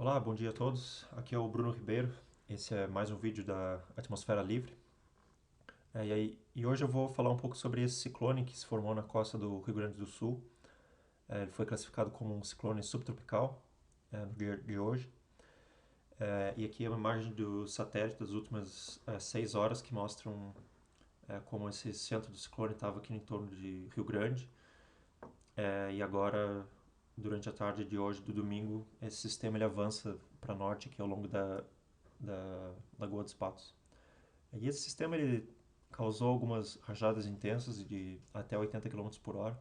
Olá, bom dia a todos. Aqui é o Bruno Ribeiro. Esse é mais um vídeo da Atmosfera Livre. E hoje eu vou falar um pouco sobre esse ciclone que se formou na costa do Rio Grande do Sul. Ele foi classificado como um ciclone subtropical no dia de hoje. E aqui é uma imagem do satélite das últimas 6 horas que mostram como esse centro do ciclone estava aqui em torno de Rio Grande. E agora, durante a tarde de hoje, do domingo, esse sistema ele avança para norte aqui ao longo da Lagoa dos Patos. E esse sistema ele causou algumas rajadas intensas de até 80 km por hora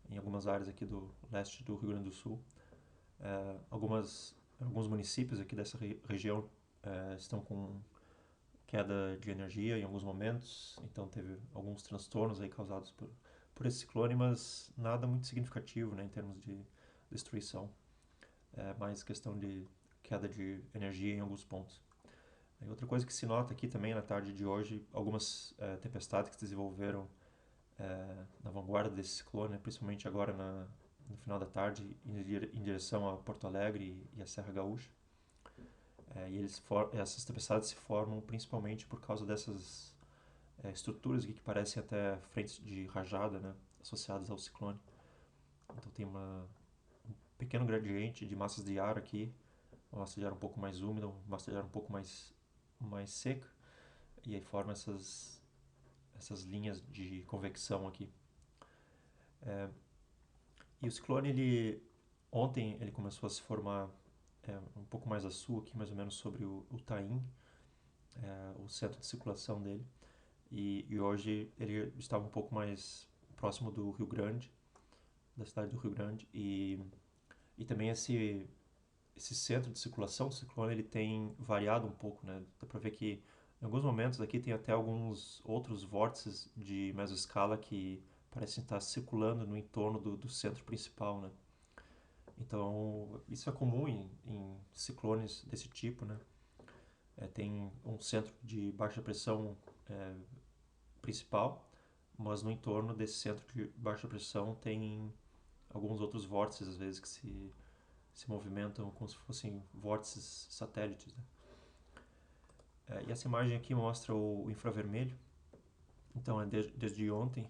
em algumas áreas aqui do leste do Rio Grande do Sul. Alguns municípios aqui dessa região estão com queda de energia em alguns momentos, então teve alguns transtornos aí causados por esse ciclone, mas nada muito significativo, né, em termos de destruição. É mais questão de queda de energia em alguns pontos. E outra coisa que se nota aqui também na tarde de hoje, algumas tempestades que se desenvolveram na vanguarda desse ciclone, principalmente agora no final da tarde, em direção a Porto Alegre e a Serra Gaúcha. Essas tempestades se formam principalmente por causa dessas estruturas aqui que parecem até frentes de rajada, né, associadas ao ciclone. Então tem um pequeno gradiente de massas de ar aqui, uma massa de ar um pouco mais úmida, uma massa de ar um pouco mais seca, e aí forma essas linhas de convecção aqui. E o ciclone, ontem ele começou a se formar um pouco mais a sul aqui, mais ou menos sobre o Taim, o centro de circulação dele. E hoje ele estava um pouco mais próximo do Rio Grande, da cidade do Rio Grande. E também esse centro de circulação do ciclone ele tem variado um pouco, né? Dá para ver que em alguns momentos aqui tem até alguns outros vórtices de mesoscala que parecem estar circulando no entorno do centro principal, né? Então, isso é comum em ciclones desse tipo, né? Tem um centro de baixa pressão é, principal, mas no entorno desse centro de baixa pressão tem alguns outros vórtices, às vezes, que se movimentam como se fossem vórtices satélites, né? E essa imagem aqui mostra o infravermelho, então é desde ontem.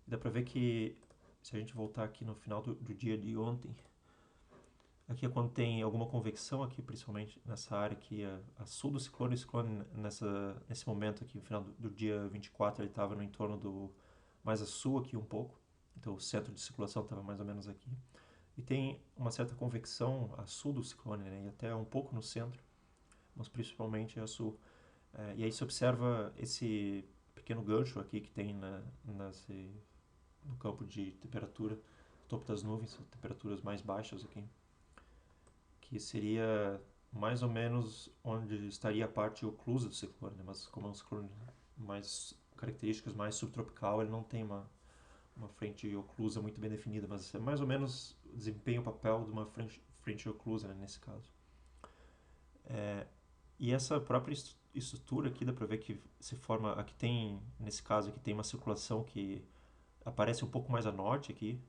Dá para ver que, se a gente voltar aqui no final do dia de ontem, aqui é quando tem alguma convecção aqui, principalmente nessa área aqui, a sul do ciclone. O ciclone nesse momento aqui, no final do dia 24, ele estava no entorno mais a sul aqui um pouco. Então o centro de circulação estava mais ou menos aqui. E tem uma certa convecção a sul do ciclone, né? E até um pouco no centro, mas principalmente a sul. E aí se observa esse pequeno gancho aqui que tem no campo de temperatura, topo das nuvens, temperaturas mais baixas aqui, que seria mais ou menos onde estaria a parte oclusa do ciclone, né? Mas como é um ciclone mais características mais subtropical, ele não tem uma frente oclusa muito bem definida, mas é mais ou menos desempenha o papel de uma frente oclusa, né, nesse caso. E essa própria estrutura aqui dá para ver que se forma, aqui tem, nesse caso aqui tem uma circulação que aparece um pouco mais a norte aqui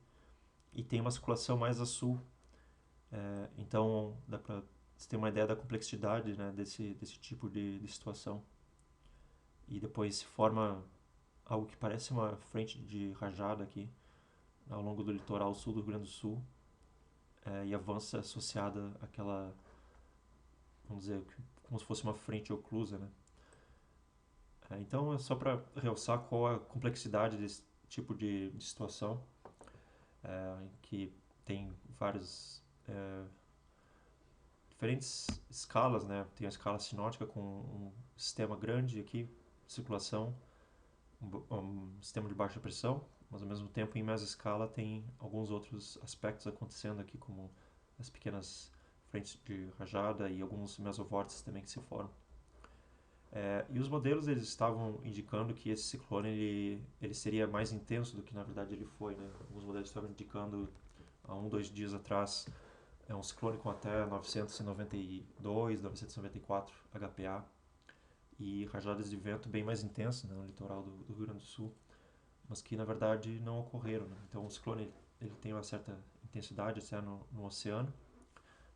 e tem uma circulação mais a sul. Então dá para você ter uma ideia da complexidade, né, desse tipo de situação. E depois se forma algo que parece uma frente de rajada aqui ao longo do litoral sul do Rio Grande do Sul, e avança associada àquela, vamos dizer, como se fosse uma frente oclusa, né? Então é só para realçar qual a complexidade desse tipo de situação, em que tem várias diferentes escalas, né? Tem a escala sinótica com um sistema grande aqui, circulação, um sistema de baixa pressão, mas ao mesmo tempo em mesoscala tem alguns outros aspectos acontecendo aqui, como as pequenas frentes de rajada e alguns mesovórtices também que se formam. E os modelos eles estavam indicando que esse ciclone ele seria mais intenso do que na verdade ele foi, né? Alguns modelos estavam indicando há 2 dias atrás um ciclone com até 992, 994 HPA e rajadas de vento bem mais intensas, né, no litoral do Rio Grande do Sul, mas que na verdade não ocorreram, né? Então o ciclone ele tem uma certa intensidade até no oceano,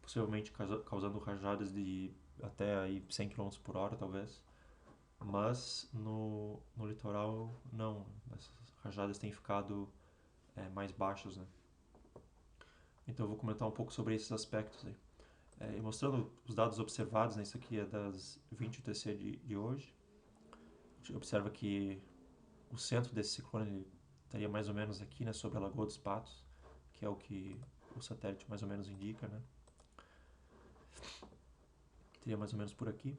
possivelmente causando rajadas de até aí 100 km por hora, talvez. Mas no litoral, não. Essas rajadas têm ficado mais baixas, né? Então eu vou comentar um pouco sobre esses aspectos aí. E mostrando os dados observados, né? Isso aqui é das 20 UTC de hoje. A gente observa que o centro desse ciclone ele estaria mais ou menos aqui, né? Sobre a Lagoa dos Patos, que é o que o satélite mais ou menos indica, né? Teria mais ou menos por aqui.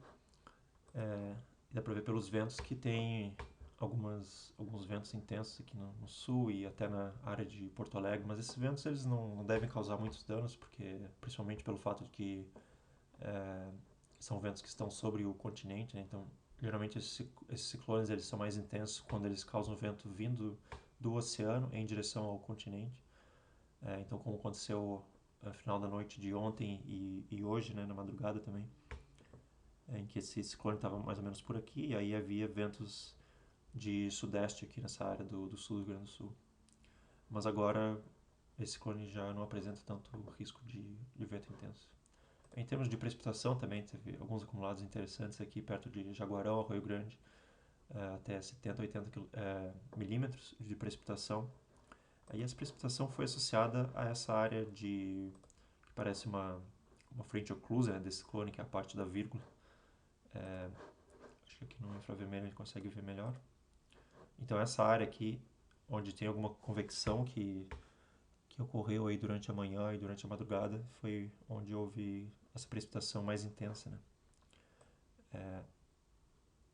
Dá para ver pelos ventos que tem alguns ventos intensos aqui no sul e até na área de Porto Alegre, mas esses ventos eles não devem causar muitos danos, porque principalmente pelo fato de que é, são ventos que estão sobre o continente, né? Então geralmente esses ciclones eles são mais intensos quando eles causam vento vindo do oceano em direção ao continente. Então como aconteceu no final da noite de ontem e hoje, né, na madrugada também, em que esse ciclone estava mais ou menos por aqui, e aí havia ventos de sudeste aqui nessa área do sul do Rio Grande do Sul. Mas agora esse ciclone já não apresenta tanto risco de vento intenso. Em termos de precipitação também teve alguns acumulados interessantes aqui perto de Jaguarão, Rio Grande, até 70, 80 milímetros de precipitação. Aí essa precipitação foi associada a essa área que parece uma frente oclusa, né, desse ciclone, que é a parte da vírgula. Acho que aqui no infravermelho a gente consegue ver melhor. Então essa área aqui, onde tem alguma convecção que ocorreu aí durante a manhã e durante a madrugada, foi onde houve essa precipitação mais intensa, né?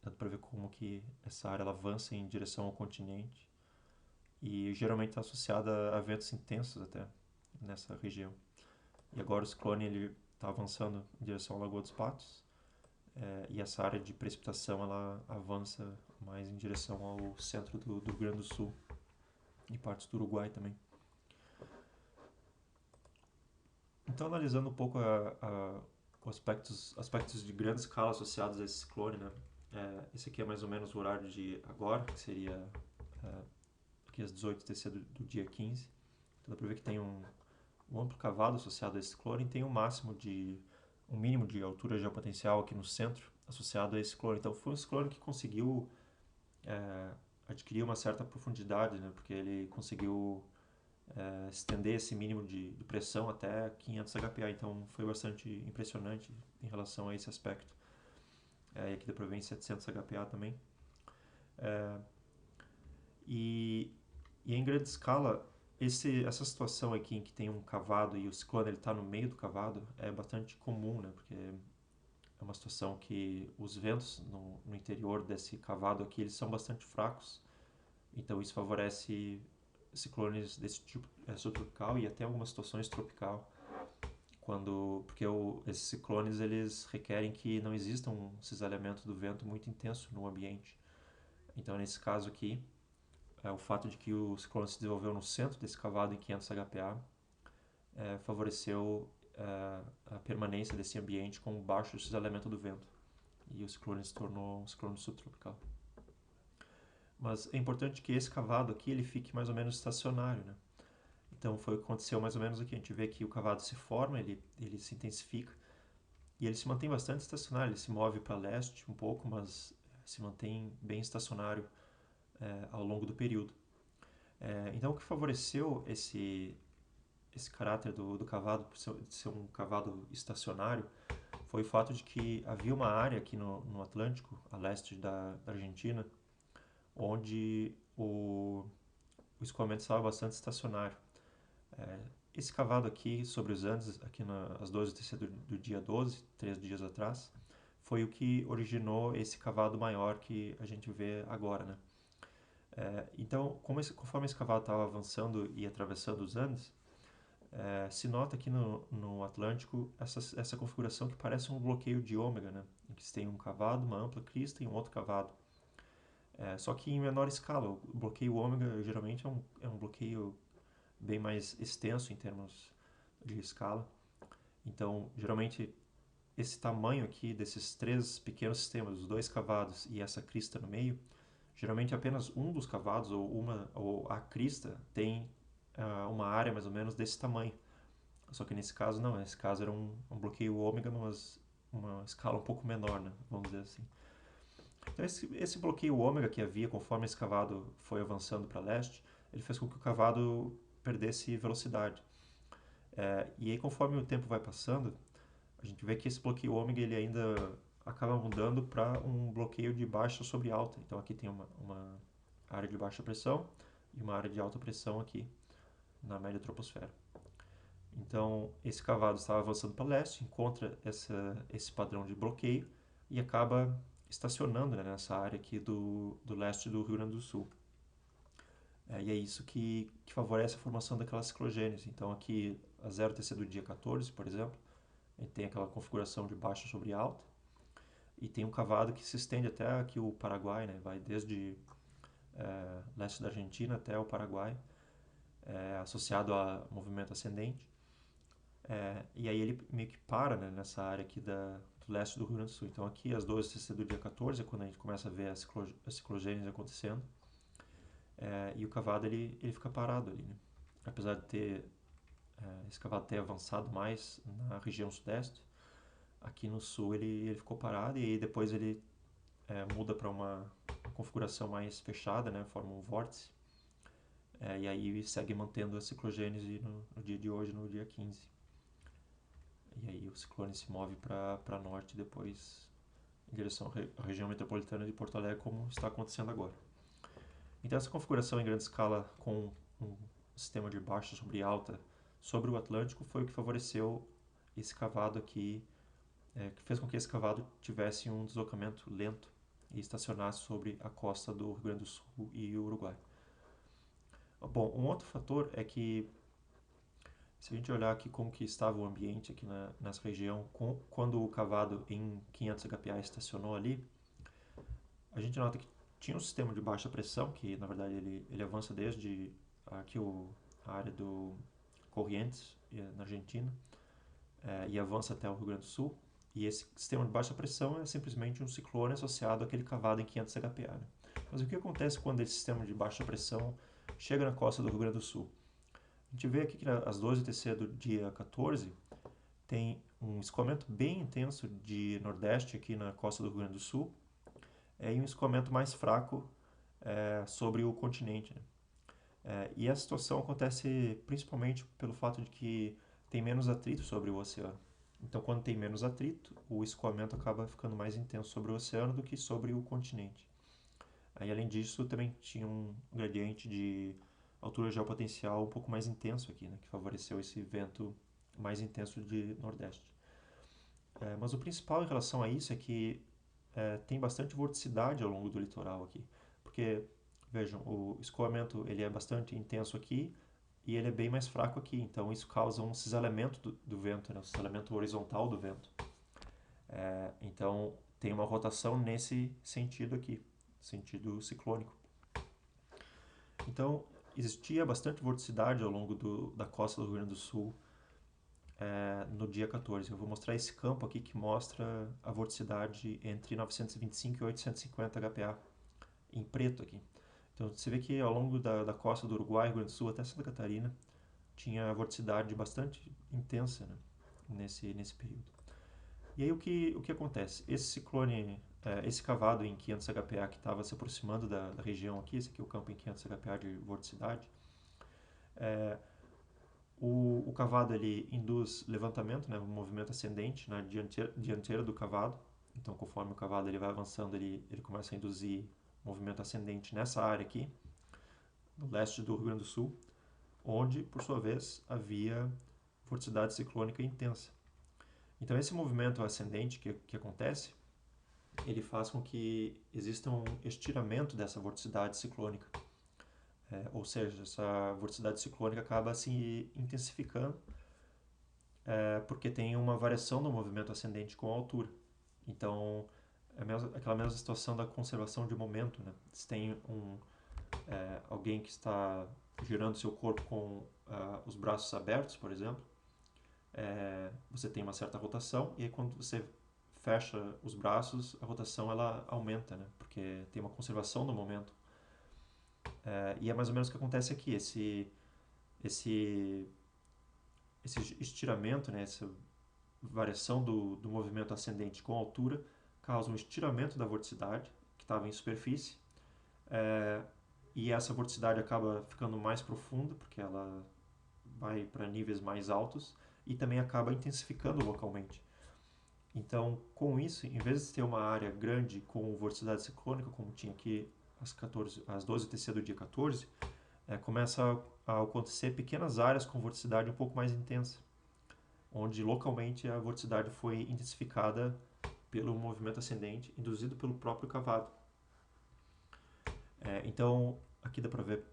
Dá para ver como que essa área ela avança em direção ao continente e geralmente está associada a ventos intensos até nessa região. E agora o ciclone ele está avançando em direção à Lagoa dos Patos, e essa área de precipitação ela avança mais em direção ao centro do Rio Grande do Sul e partes do Uruguai também. Então, analisando um pouco os aspectos de grande escala associados a esse ciclone, né? Esse aqui é mais ou menos o horário de agora, que seria aqui às 18 TC do dia 15. Então, dá para ver que tem um amplo cavado associado a esse ciclone e tem um mínimo de altura geopotencial aqui no centro associado a esse ciclone. Então, foi um ciclone que conseguiu adquirir uma certa profundidade, né? Porque ele conseguiu estender esse mínimo de pressão até 500 HPA, então foi bastante impressionante em relação a esse aspecto. E aqui dá para ver em 700 HPA também. E em grande escala, essa situação aqui em que tem um cavado e o ciclone está no meio do cavado é bastante comum, né? Porque é uma situação que os ventos no interior desse cavado aqui eles são bastante fracos, então isso favorece ciclones desse tipo subtropical e até algumas situações tropical, porque esses ciclones eles requerem que não exista um cisalhamento do vento muito intenso no ambiente. Então nesse caso aqui, o fato de que o ciclone se desenvolveu no centro desse cavado em 500 HPA favoreceu a permanência desse ambiente com baixo cisalhamento do vento, e o ciclone se tornou um ciclone subtropical. Mas é importante que esse cavado aqui ele fique mais ou menos estacionário, né? Então foi o que aconteceu mais ou menos aqui. A gente vê que o cavado se forma, ele se intensifica e ele se mantém bastante estacionário. Ele se move para leste um pouco, mas se mantém bem estacionário ao longo do período. Então o que favoreceu esse caráter do cavado, por ser um cavado estacionário, foi o fato de que havia uma área aqui no Atlântico, a leste da Argentina, onde o escoamento estava bastante estacionário. Esse cavado aqui sobre os Andes, aqui às 12 do dia 12, 3 dias atrás, foi o que originou esse cavado maior que a gente vê agora, né? Então, conforme esse cavado estava avançando e atravessando os Andes, se nota aqui no Atlântico essa configuração que parece um bloqueio de ômega, né? Em que você tem um cavado, uma ampla crista e um outro cavado. Só que em menor escala. O bloqueio ômega geralmente é um bloqueio bem mais extenso em termos de escala. Então, geralmente, esse tamanho aqui desses três pequenos sistemas, os dois cavados e essa crista no meio, geralmente apenas um dos cavados ou a crista tem uma área mais ou menos desse tamanho. Só que nesse caso não, nesse caso era um bloqueio ômega numa uma escala um pouco menor, né? Vamos dizer assim. Então esse bloqueio ômega que havia conforme esse cavado foi avançando para leste, ele fez com que o cavado perdesse velocidade. E aí conforme o tempo vai passando, a gente vê que esse bloqueio ômega ele ainda acaba mudando para um bloqueio de baixa sobre alta. Então aqui tem uma área de baixa pressão e uma área de alta pressão aqui na média troposfera. Então esse cavado estava avançando para leste, encontra esse padrão de bloqueio e acaba estacionando, né, nessa área aqui do leste do Rio Grande do Sul. E é isso que favorece a formação daquela ciclogênese. Então aqui a 0TC do dia 14, por exemplo, tem aquela configuração de baixa sobre alta e tem um cavado que se estende até aqui o Paraguai, né? Vai desde leste da Argentina até o Paraguai, associado a movimento ascendente. E aí ele meio que para, né, nessa área aqui do leste do Rio Grande do Sul. Então aqui as 12 do dia 14 é quando a gente começa a ver a ciclogênese acontecendo. E o cavado ele fica parado ali, né? Apesar de esse cavado ter avançado mais na região sudeste, aqui no sul ele ficou parado e aí depois ele muda para uma configuração mais fechada, né? Forma um vórtice. E aí segue mantendo a ciclogênese no dia de hoje, no dia 15. E aí o ciclone se move para norte depois em direção à região metropolitana de Porto Alegre, como está acontecendo agora. Então essa configuração em grande escala com um sistema de baixa sobre alta sobre o Atlântico foi o que favoreceu esse cavado aqui, que fez com que esse cavado tivesse um deslocamento lento e estacionasse sobre a costa do Rio Grande do Sul e Uruguai. Bom, um outro fator é que se a gente olhar aqui como que estava o ambiente aqui nessa região, quando o cavado em 500 HPA estacionou ali, a gente nota que tinha um sistema de baixa pressão, que na verdade ele avança desde aqui a área do Corrientes, na Argentina, e avança até o Rio Grande do Sul. E esse sistema de baixa pressão é simplesmente um ciclone associado àquele cavado em 500 HPA. Né? Mas o que acontece quando esse sistema de baixa pressão chega na costa do Rio Grande do Sul? A gente vê aqui que às 12h do dia 14 tem um escoamento bem intenso de nordeste aqui na costa do Rio Grande do Sul e um escoamento mais fraco sobre o continente. Né? E essa situação acontece principalmente pelo fato de que tem menos atrito sobre o oceano. Então, quando tem menos atrito, o escoamento acaba ficando mais intenso sobre o oceano do que sobre o continente. Aí, além disso, também tinha um gradiente de altura geopotencial um pouco mais intenso aqui, né, que favoreceu esse vento mais intenso de nordeste. Mas o principal em relação a isso é que tem bastante vorticidade ao longo do litoral aqui, porque vejam, o escoamento ele é bastante intenso aqui e ele é bem mais fraco aqui, então isso causa um cisalamento do vento, né, um cisalamento horizontal do vento. Então tem uma rotação nesse sentido aqui, sentido ciclônico. Então existia bastante vorticidade ao longo da costa do Rio Grande do Sul no dia 14. Eu vou mostrar esse campo aqui que mostra a vorticidade entre 925 e 850 HPA, em preto aqui. Então você vê que ao longo da costa do Uruguai, Rio Grande do Sul até Santa Catarina, tinha vorticidade bastante intensa, né, nesse período. E aí o que acontece? Esse ciclone, esse cavado em 500 HPA que estava se aproximando da região aqui, esse aqui é o campo em 500 HPA de vorticidade, o cavado ele induz levantamento, né, um movimento ascendente na dianteira do cavado. Então, conforme o cavado ele vai avançando, ele começa a induzir movimento ascendente nessa área aqui, no leste do Rio Grande do Sul, onde, por sua vez, havia vorticidade ciclônica intensa. Então, esse movimento ascendente que acontece, ele faz com que exista um estiramento dessa vorticidade ciclônica. Ou seja, essa vorticidade ciclônica acaba se intensificando porque tem uma variação do movimento ascendente com a altura. Então, é aquela mesma situação da conservação de momento. Né? Se tem alguém que está girando seu corpo com os braços abertos, por exemplo, você tem uma certa rotação e aí quando você fecha os braços, a rotação ela aumenta, né? Porque tem uma conservação do momento. E é mais ou menos o que acontece aqui. Esse esse estiramento, né, essa variação do movimento ascendente com a altura, causa um estiramento da vorticidade, que estava em superfície, e essa vorticidade acaba ficando mais profunda, porque ela vai para níveis mais altos, e também acaba intensificando localmente. Então, com isso, em vez de ter uma área grande com vorticidade ciclônica, como tinha aqui às 12 TC do dia 14, começa a acontecer pequenas áreas com vorticidade um pouco mais intensa, onde localmente a vorticidade foi intensificada pelo movimento ascendente induzido pelo próprio cavado. Então, aqui dá para ver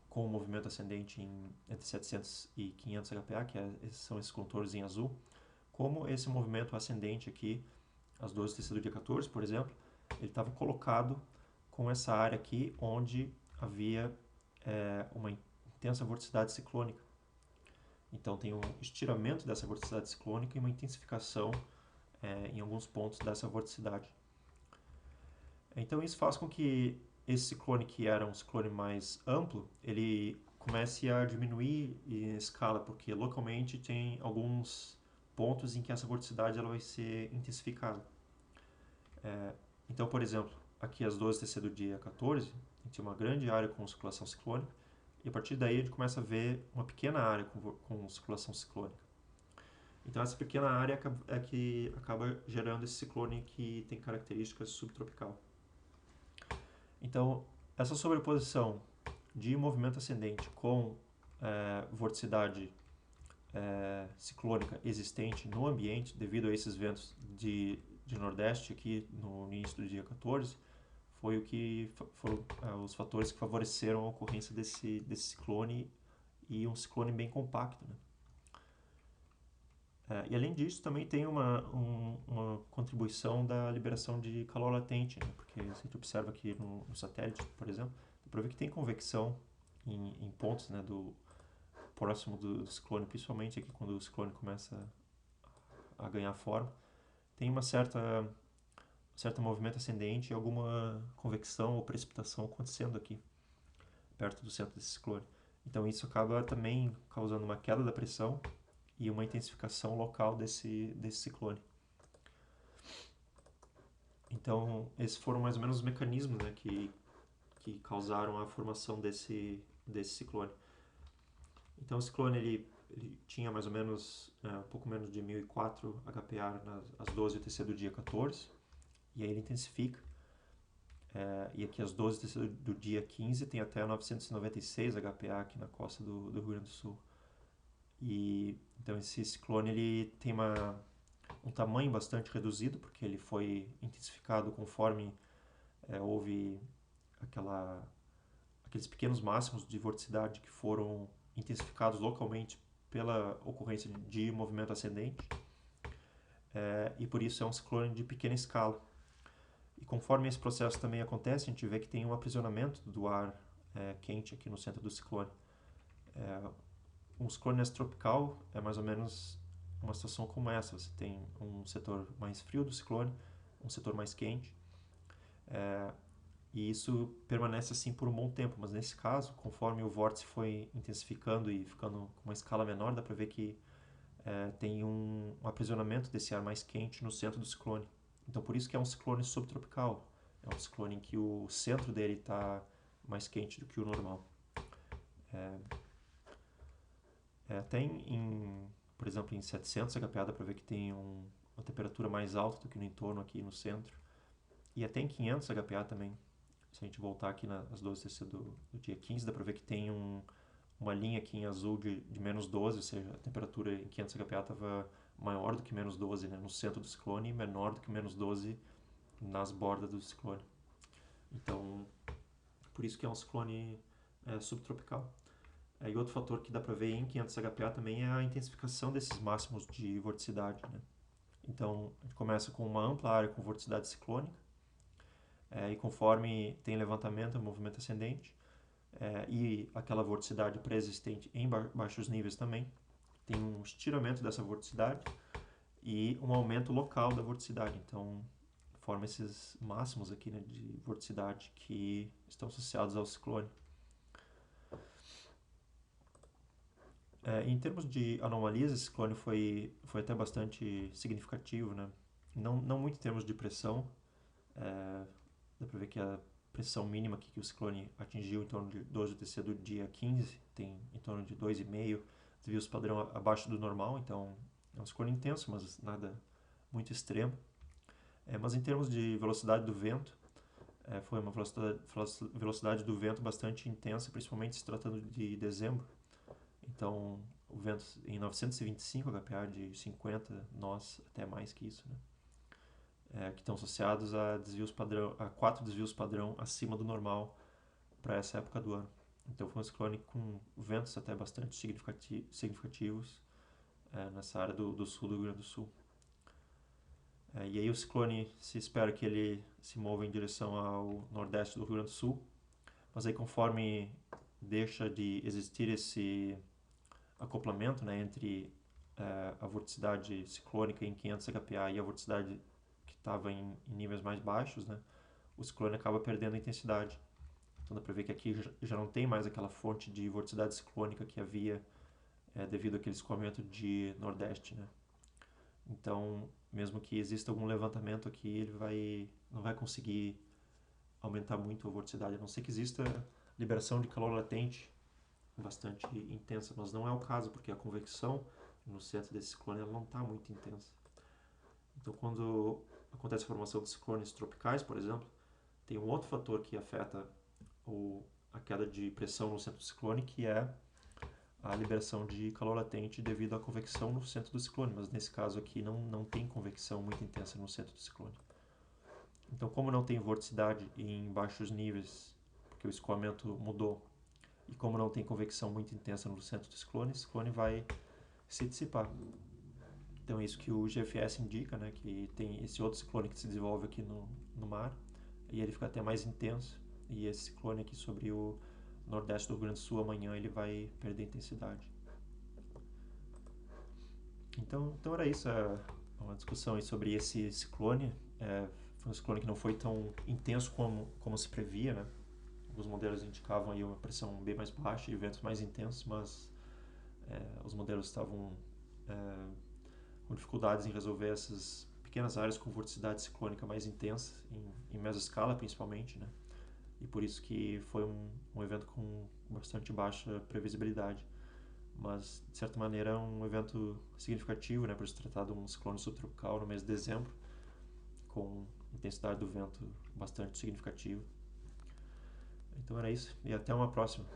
com o movimento ascendente entre 700 e 500 HPA, são esses contornos em azul, como esse movimento ascendente aqui, às 12 TC do dia 14, por exemplo, ele estava colocado com essa área aqui onde havia uma intensa vorticidade ciclônica. Então tem um estiramento dessa vorticidade ciclônica e uma intensificação em alguns pontos dessa vorticidade. Então isso faz com que esse ciclone, que era um ciclone mais amplo, ele comece a diminuir em escala, porque localmente tem alguns pontos em que essa vorticidade ela vai ser intensificada. Então, por exemplo, aqui às 12 TC do dia 14, a gente tem uma grande área com circulação ciclônica, e a partir daí a gente começa a ver uma pequena área com circulação ciclônica. Então essa pequena área é que acaba gerando esse ciclone que tem características subtropical. Então, essa sobreposição de movimento ascendente com vorticidade ciclônica existente no ambiente, devido a esses ventos de nordeste aqui no início do dia 14, foi o que foram os fatores que favoreceram a ocorrência desse ciclone, e um ciclone bem compacto, né? E além disso, também tem uma contribuição da liberação de calor latente, né? Porque se a gente observa aqui no satélite, por exemplo, dá para ver que tem convecção em pontos, né, próximo do ciclone, principalmente aqui quando o ciclone começa a ganhar forma. Tem uma certo movimento ascendente e alguma convecção ou precipitação acontecendo aqui, perto do centro desse ciclone. Então isso acaba também causando uma queda da pressão e uma intensificação local desse ciclone. Então, esses foram mais ou menos os mecanismos, né, que causaram a formação desse ciclone. Então, o ciclone ele tinha mais ou menos um pouco menos de 1004 HPA às 12 TC do dia 14, e aí ele intensifica. E aqui às 12 TC do dia 15 tem até 996 HPA aqui na costa do Rio Grande do Sul. E então esse ciclone ele tem um tamanho bastante reduzido, porque ele foi intensificado conforme houve aqueles pequenos máximos de vorticidade que foram intensificados localmente pela ocorrência de movimento ascendente, e por isso é um ciclone de pequena escala. E conforme esse processo também acontece, a gente vê que tem um aprisionamento do ar quente aqui no centro do ciclone. Um ciclone extratropical é mais ou menos uma situação como essa. Você tem um setor mais frio do ciclone, um setor mais quente, e isso permanece assim por um bom tempo. Mas nesse caso, conforme o vórtice foi intensificando e ficando com uma escala menor, dá para ver que tem um aprisionamento desse ar mais quente no centro do ciclone. Então por isso que é um ciclone subtropical. É um ciclone em que o centro dele está mais quente do que o normal. Até por exemplo, em 700 HPA dá para ver que tem uma temperatura mais alta do que no entorno aqui no centro. E até em 500 HPA também. Se a gente voltar aqui nas 12 TC do dia 15, dá para ver que tem uma linha aqui em azul de menos 12, ou seja, a temperatura em 500 HPA estava maior do que menos 12, né, no centro do ciclone, e menor do que menos 12 nas bordas do ciclone. Então, por isso que é um ciclone subtropical. E outro fator que dá para ver em 500 HPA também é a intensificação desses máximos de vorticidade, né? Então, a gente começa com uma ampla área com vorticidade ciclônica, e conforme tem levantamento, movimento ascendente, e aquela vorticidade pré-existente em baixos níveis também, tem um estiramento dessa vorticidade e um aumento local da vorticidade. Então, forma esses máximos aqui, né, de vorticidade que estão associados ao ciclone. Em termos de anomalias, esse ciclone foi até bastante significativo, né? Não muito em termos de pressão, dá para ver que a pressão mínima que o ciclone atingiu em torno de 12 do TC do dia 15, tem em torno de 2,5 desvios padrão abaixo do normal, então é um ciclone intenso, mas nada muito extremo. Mas em termos de velocidade do vento, foi uma velocidade do vento bastante intensa, principalmente se tratando de dezembro. Então, o vento em 925 HPA de 50 nós, até mais que isso, né? Que estão associados a 4 desvios padrão acima do normal para essa época do ano. Então foi um ciclone com ventos até bastante significativos nessa área do sul do Rio Grande do Sul. E aí o ciclone, se espera que ele se mova em direção ao nordeste do Rio Grande do Sul, mas aí conforme deixa de existir esse acoplamento, né, entre a vorticidade ciclônica em 500 HPA e a vorticidade que estava em níveis mais baixos, né, o ciclone acaba perdendo a intensidade. Então dá para ver que aqui já não tem mais aquela fonte de vorticidade ciclônica que havia devido àquele escoamento de nordeste, né. Então, mesmo que exista algum levantamento aqui, ele não vai conseguir aumentar muito a vorticidade, a não ser que exista liberação de calor latente bastante intensa, mas não é o caso, porque a convecção no centro desse ciclone ela não está muito intensa. Então, quando acontece a formação de ciclones tropicais, por exemplo, tem um outro fator que afeta a queda de pressão no centro do ciclone, que é a liberação de calor latente devido à convecção no centro do ciclone, mas nesse caso aqui não tem convecção muito intensa no centro do ciclone. Então, como não tem vorticidade em baixos níveis, porque o escoamento mudou, e como não tem convecção muito intensa no centro do ciclone, o ciclone vai se dissipar. Então é isso que o GFS indica, né, que tem esse outro ciclone que se desenvolve aqui no mar, e ele fica até mais intenso, e esse ciclone aqui sobre o nordeste do Rio Grande do Sul amanhã ele vai perder intensidade. Então era isso, uma discussão aí sobre esse ciclone. Foi um ciclone que não foi tão intenso como se previa, né? Alguns modelos indicavam aí uma pressão bem mais baixa e ventos mais intensos, mas os modelos estavam com dificuldades em resolver essas pequenas áreas com vorticidade ciclônica mais intensa, em mesoscala principalmente, né? E por isso que foi um evento com bastante baixa previsibilidade. Mas, de certa maneira, é um evento significativo, né, por se tratar de um ciclone subtropical no mês de dezembro, com intensidade do vento bastante significativa. Então era isso, e até uma próxima.